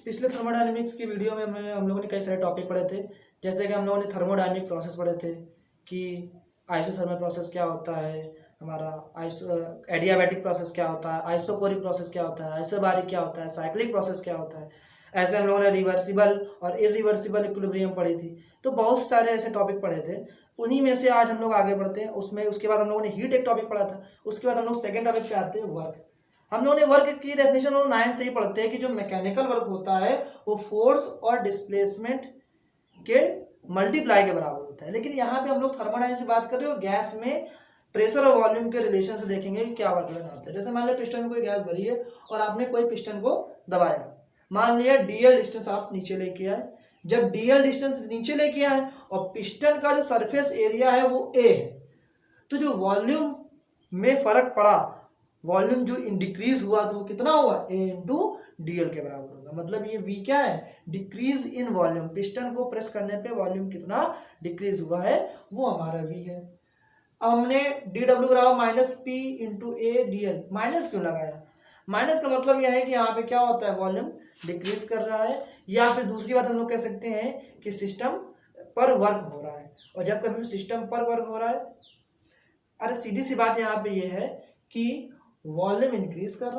पिछले थर्मोडायनेमिक्स की वीडियो में हम लोगों ने कई सारे टॉपिक पढ़े थे। जैसे कि हम लोगों ने थर्मोडायनेमिक प्रोसेस पढ़े थे कि आइसोथर्मल प्रोसेस क्या होता है, हमारा एडियाबैटिक प्रोसेस क्या होता है, आइसोकोरिक प्रोसेस क्या होता है, आइसोबारिक क्या होता है, साइक्लिक प्रोसेस क्या होता है। ऐसे हम लोगों ने रिवर्सिबल और इरिवर्सिबल इक्विलिब्रियम पढ़ी थी। तो बहुत सारे ऐसे टॉपिक पढ़े थे, उन्हीं में से आज हम लोग आगे बढ़ते हैं। उसके बाद हम लोगों ने हीट एक टॉपिक पढ़ा था। उसके बाद हम लोग सेकेंड टॉपिक पे आते हैं, वर्क। हम लोगों ने वर्क की डेफिनेशन 9 से ही पढ़ते हैं कि जो मैकेनिकल वर्क होता है वो फोर्स और डिस्प्लेसमेंट के मल्टीप्लाई के बराबर होता है। लेकिन यहाँ पे हम लोग थर्मोडायनेमिक्स से बात कर रहे हो, गैस में प्रेशर और वॉल्यूम के रिलेशन से देखेंगे कि क्या वर्क डन होता है। जैसे मान लिया पिस्टन में कोई गैस भरी है और आपने कोई पिस्टन को दबाया, मान लिया डीएल डिस्टेंस आप नीचे लेके आए। जब डीएल डिस्टेंस नीचे लेके आए और पिस्टन का जो सरफेस एरिया है वो ए है, तो जो वॉल्यूम में फर्क पड़ा, वॉल्यूम जो डिक्रीज हुआ तो कितना हुआ, ए इंटू डीएल के बराबर होगा। मतलब ये वी क्या है, डिक्रीज इन वॉल्यूम। पिस्टन को प्रेस करने पे वॉल्यूम कितना डिक्रीज हुआ है वो हमारा वी है। अब हमने डी डब्ल्यू बराबर माइनस पी इंटू ए डीएल। माइनस क्यों लगाया, माइनस का मतलब यह है कि यहाँ पे क्या होता है, वॉल्यूम डिक्रीज कर रहा है। या फिर दूसरी बात हम लोग कह सकते हैं कि सिस्टम पर वर्क हो रहा है। और जब कभी सिस्टम पर वर्क हो रहा है, अरे सीधी सी बात यहाँ पे ये है कि वॉल्यूम डिक्रीज कर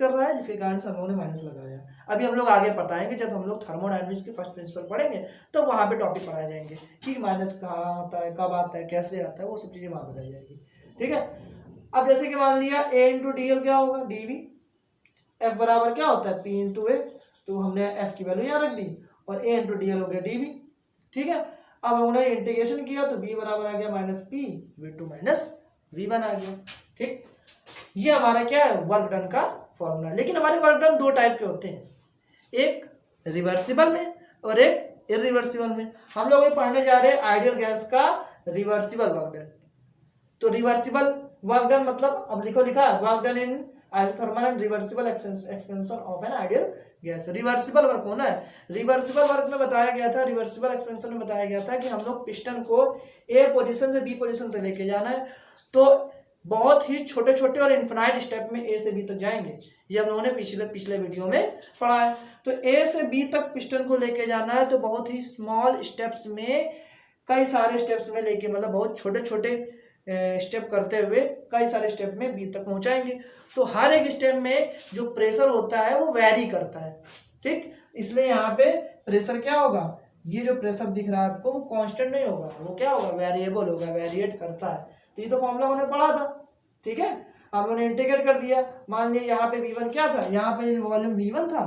रहा है, जिसके कारण से हम लोगों ने माइनस लगाया। अभी हम लोग आगे बताएंगे, जब हम लोग थर्मोडायनेमिक्स के फर्स्ट प्रिंसिपल पढ़ेंगे तो वहां पे टॉपिक पढ़ाए जाएंगे कि माइनस कहाँ आता है, कब आता है, कैसे आता है, वो सब चीजें वहां बताई जाएगी। ठीक है। अब जैसे कि मान लिया ए इंटू डी एल क्या होगा, डी वी। एफ बराबर क्या होता है, पी इंटू ए। तो हमने एफ की वैल्यू यहाँ रख दी और ए इंटू डी एल हो गया डी वी। ठीक है। अब हमने इंटीग्रेशन किया तो v बराबर आ गया minus P v2 minus v1 आ गया। ठीक, ये हमारा क्या है, वर्क डन का फॉर्मूला। लेकिन हमारे वर्क डन दो टाइप के होते हैं, एक रिवर्सिबल में और एक इरिवर्सिबल में। हम लोग ये पढ़ने जा रहे हैं आइडियल गैस का रिवर्सिबल वर्क डन। तो रिवर्सिबल वर्क डन मतलब, अब लिखा work done in isothermal and reversible expansion of an ideal gas. Reversible work होना है। रिवर्सिबल वर्क में बताया गया था, रिवर्सिबल एक्सपेंशन में बताया गया था कि हम लोग पिस्टन को ए पोजीशन से बी पोजीशन तक लेके जाना है। तो बहुत ही छोटे छोटे और इन्फिनाइट स्टेप में ए से बी तक जाएंगे। ये हम लोगों ने पिछले वीडियो में पढ़ा है। तो ए से बी तक पिस्टन को लेके जाना है तो बहुत ही स्मॉल स्टेप्स में, कई सारे स्टेप्स में लेके, मतलब बहुत छोटे छोटे स्टेप करते हुए कई सारे स्टेप में बी तक पहुंचाएंगे। तो हर एक स्टेप में जो प्रेशर होता है वो वैरी करता है। ठीक, इसलिए यहाँ पे प्रेशर क्या होगा, ये जो प्रेशर दिख रहा है आपको वो कांस्टेंट नहीं होगा, वो क्या होगा, वेरिएबल होगा, वेरिएट करता है। तो ये तो फॉर्मूला हमने पढ़ा था। ठीक है, हम लोगों ने इंटीग्रेट कर दिया। मान लिया यहाँ पे v1 क्या था, यहाँ पे वॉल्यूम v1 था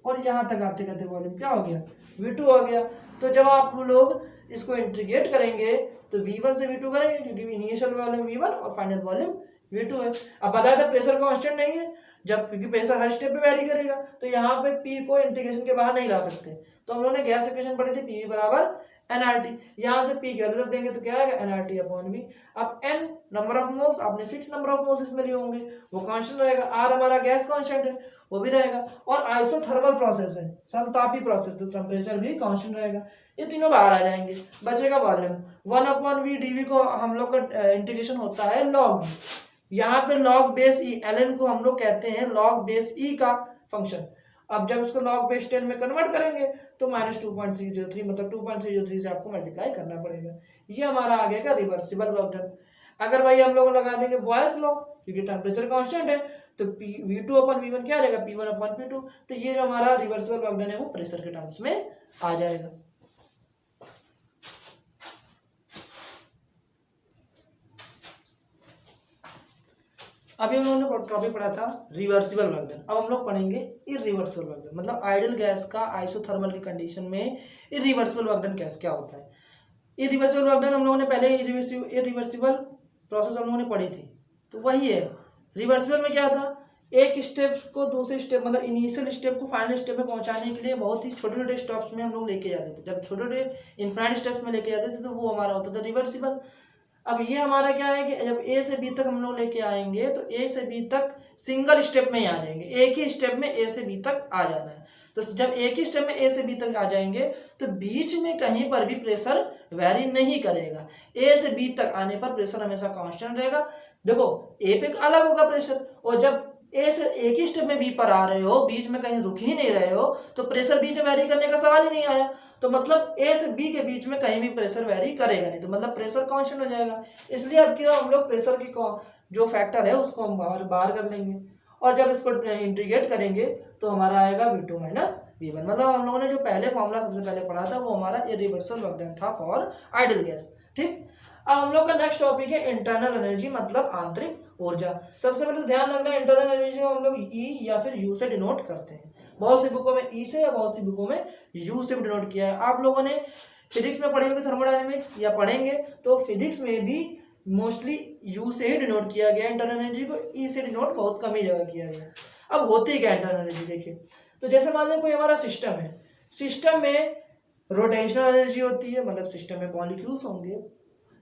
और यहाँ तक आते करते वॉल्यूम क्या हो गया, v2 हो गया। तो जब आप लोग इसको इंटीग्रेट करेंगे तो v1 से v2 करेंगे, क्योंकि इनिशियल वॉल्यूम v1 और फाइनल वॉल्यूम v2 है। अब बताया था प्रेशर कांस्टेंट नहीं है, जब क्योंकि प्रेशर हर स्टेप पे वेरी करेगा, तो यहाँ पे p को इंटीग्रेशन के बाहर नहीं ला सकते। तो हम लोगों ने गैस इक्वेशन पढ़ी थी, पी बराबर एनआरटी। यहाँ से पी की वैल्यू रख देंगे तो क्या आएगा, एनआरटी अपॉन वी। अब एन नंबर ऑफ मोल्स, आपने फिक्स नंबर ऑफ मोल्स इसमें लिए होंगे, वो कांस्टेंट रहेगा। आर हमारा गैस कांस्टेंट है, वो भी रहेगा। और आइसोथर्मल प्रोसेस है, समतापी प्रोसेस, तो टेम्परेचर भी कांस्टेंट रहेगा। ये तीनों बाहर आ जाएंगे, बचेगा वॉल्यूम। 1 अपॉन वी डीवी को हम लोग का इंटीग्रेशन होता है लॉग। यहाँ पे लॉग बेस ई, एल को हम लोग कहते हैं लॉग बेस ई का फंक्शन। अब जब इसको log बेस 10 में कन्वर्ट करेंगे तो -2.303, मतलब 2.303 से आपको मल्टीप्लाई करना पड़ेगा। ये हमारा आ गया रिवर्सिबल वर्क डन। अगर भाई हम लोग लगा देंगे बॉयस लॉ, क्योंकि टेम्परेचर कांस्टेंट है, तो v2 अपॉन v1 क्या रहेगा, p1 अपॉन p2। तो ये जो हमारा रिवर्सिबल वर्क डन है वो प्रेशर के टर्म्स में आ जाएगा। अभी हम लोगों ने टॉपिक पढ़ा था रिवर्सिबल वर्क डन। अब हम लोग पढ़ेंगे इरिवर्सिबल वर्क डन, मतलब आइडियल गैस का आइसोथर्मल की कंडीशन में इरिवर्सिबल वर्क डन क्या होता है। इरिवर्सिबल वर्क डन हम लोगों ने पहले इरिवर्सिबल प्रोसेस हम लोगों ने पढ़ी थी, तो वही है। रिवर्सिबल में क्या था, एक स्टेप को दूसरे स्टेप, मतलब इनिशियल स्टेप को फाइनल स्टेप में पहुंचाने के लिए बहुत ही छोटे छोटे स्टेप्स में हम लोग लेके जाते थे। जब छोटे छोटे इनफाइनाइट स्टेप्स में लेके जाते थे तो वो हमारा होता था रिवर्सिबल। अब ये हमारा क्या है कि जब ए से बी तक हम लोग लेके आएंगे तो ए से बी तक सिंगल स्टेप में ही आ जाएंगे, एक ही स्टेप में ए से बी तक आ जाना है। तो जब एक ही स्टेप में ए से बी तक आ जाएंगे तो बीच में कहीं पर भी प्रेशर वैरी नहीं करेगा। ए से बी तक आने पर प्रेशर हमेशा कांस्टेंट रहेगा। देखो ए पे अलग होगा प्रेशर, और जब ए से एक ही स्टेप में बी पर आ रहे हो, बीच में कहीं रुक ही नहीं रहे हो, तो प्रेशर बीच में वैरी करने का सवाल ही नहीं आया। तो मतलब ए से बी के बीच में कहीं भी प्रेशर वैरी करेगा नहीं, तो मतलब प्रेशर कांस्टेंट हो जाएगा। इसलिए अब क्या हम लोग प्रेशर की जो फैक्टर है उसको हम बाहर कर लेंगे, और जब इसको इंटीग्रेट करेंगे तो हमारा आएगा V2 माइनस V1। मतलब हम लोगों ने जो पहले फॉर्मूला सबसे पहले पढ़ा था वो हमारा इरिवर्सल वर्क डन था फॉर आइडल गैस। ठीक, अब हम लोग का नेक्स्ट टॉपिक है इंटरनल एनर्जी, मतलब आंतरिक ऊर्जा। सबसे पहले ध्यान रखना, इंटरनल एनर्जी को हम लोग E या फिर U से डिनोट करते हैं। बहुत सी बुकों में E से या बहुत सी बुकों में U से भी डिनोट किया है। आप लोगों ने फिजिक्स में पढ़े होंगे थर्मोडायनेमिक्स या पढ़ेंगे, तो फिजिक्स में भी मोस्टली U से ही डिनोट किया गया, इंटरनल एनर्जी को E से डिनोट बहुत कम ही जगह किया गया। अब होती क्या इंटरनल एनर्जी देखिए, तो जैसे मान लें कोई हमारा सिस्टम है, सिस्टम में रोटेशनल एनर्जी होती है, मतलब सिस्टम में मॉलिक्यूल्स होंगे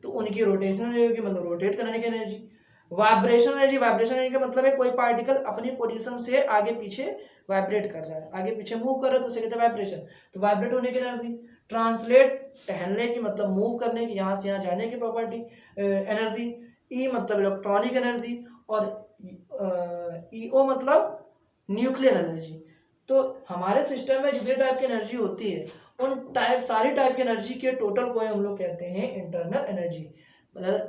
तो उनकी रोटेशनल एनर्जी होगी, मतलब रोटेट करने की energy. Vibration energy, vibration energy का मतलब है कोई पार्टिकल अपनी पोजीशन से आगे पीछे वाइब्रेट कर रहा है, आगे पीछे मूव कर रहा है, तो उसे कहते हैं वाइब्रेशन, तो वाइब्रेट होने की एनर्जी। ट्रांसलेट, टहलने की, मतलब मूव करने की, यहाँ से यहाँ जाने की प्रॉपर्टी एनर्जी। ई मतलब इलेक्ट्रॉनिक एनर्जी, और ईओ मतलब न्यूक्लियर एनर्जी। तो हमारे सिस्टम में जितने टाइप की एनर्जी होती है उन सारी टाइप की एनर्जी के टोटल को हम लोग कहते हैं इंटरनल एनर्जी।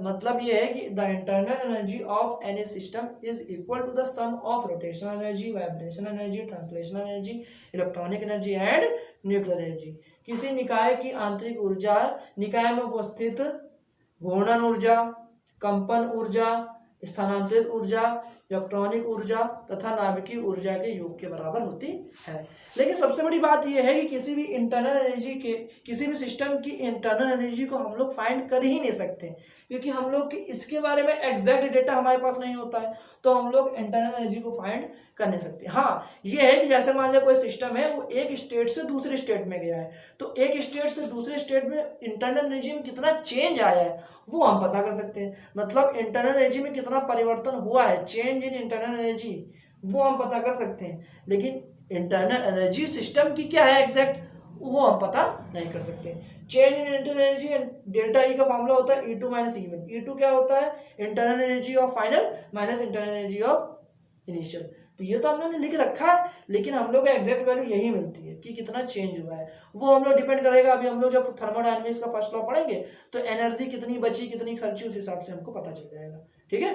मतलब ये है कि the internal energy of any system is equal to the sum of rotational energy, vibration energy, translational energy, electronic energy and nuclear energy. किसी निकाय की आंतरिक ऊर्जा निकाय में उपस्थित घूर्णन ऊर्जा, कंपन ऊर्जा, स्थानांतरित ऊर्जा, इलेक्ट्रॉनिक ऊर्जा तथा नाभिकीय ऊर्जा के योग के बराबर होती है। लेकिन सबसे बड़ी बात यह है कि किसी भी इंटरनल एनर्जी के, किसी भी सिस्टम की इंटरनल एनर्जी को हम लोग फाइंड कर ही नहीं सकते, क्योंकि हम लोग इसके बारे में एग्जैक्ट डेटा हमारे पास नहीं होता है, तो हम लोग इंटरनल एनर्जी को फाइंड कर नहीं सकते। हाँ, ये है कि जैसे मान लिया कोई सिस्टम है वो एक स्टेट से दूसरे स्टेट में गया है, तो एक स्टेट से दूसरे स्टेट में इंटरनल एनर्जी में कितना चेंज आया है वो हम पता कर सकते हैं। मतलब इंटरनल एनर्जी में कितना परिवर्तन हुआ है, चेंज इन इंटरनल एनर्जी, वो हम पता कर सकते हैं। लेकिन इंटरनल एनर्जी सिस्टम की क्या है एग्जैक्ट, वो हम पता नहीं कर सकते। Change in internal energy, delta E का फॉर्मूला होता है E2 माइनस E1। E2 क्या होता है, internal energy of final minus internal energy of initial. तो ये तो हमने लिख रखा है, लेकिन हम लोग का एग्जैक्ट वैल्यू यही मिलती है कि कितना चेंज हुआ है, वो हम लोग डिपेंड करेगा। अभी हम लोग जब थर्मोडायनेमिक्स का फर्स्ट लॉ पढ़ेंगे तो एनर्जी कितनी बची कितनी खर्ची उस हिसाब से हमको पता चल जाएगा। ठीक है,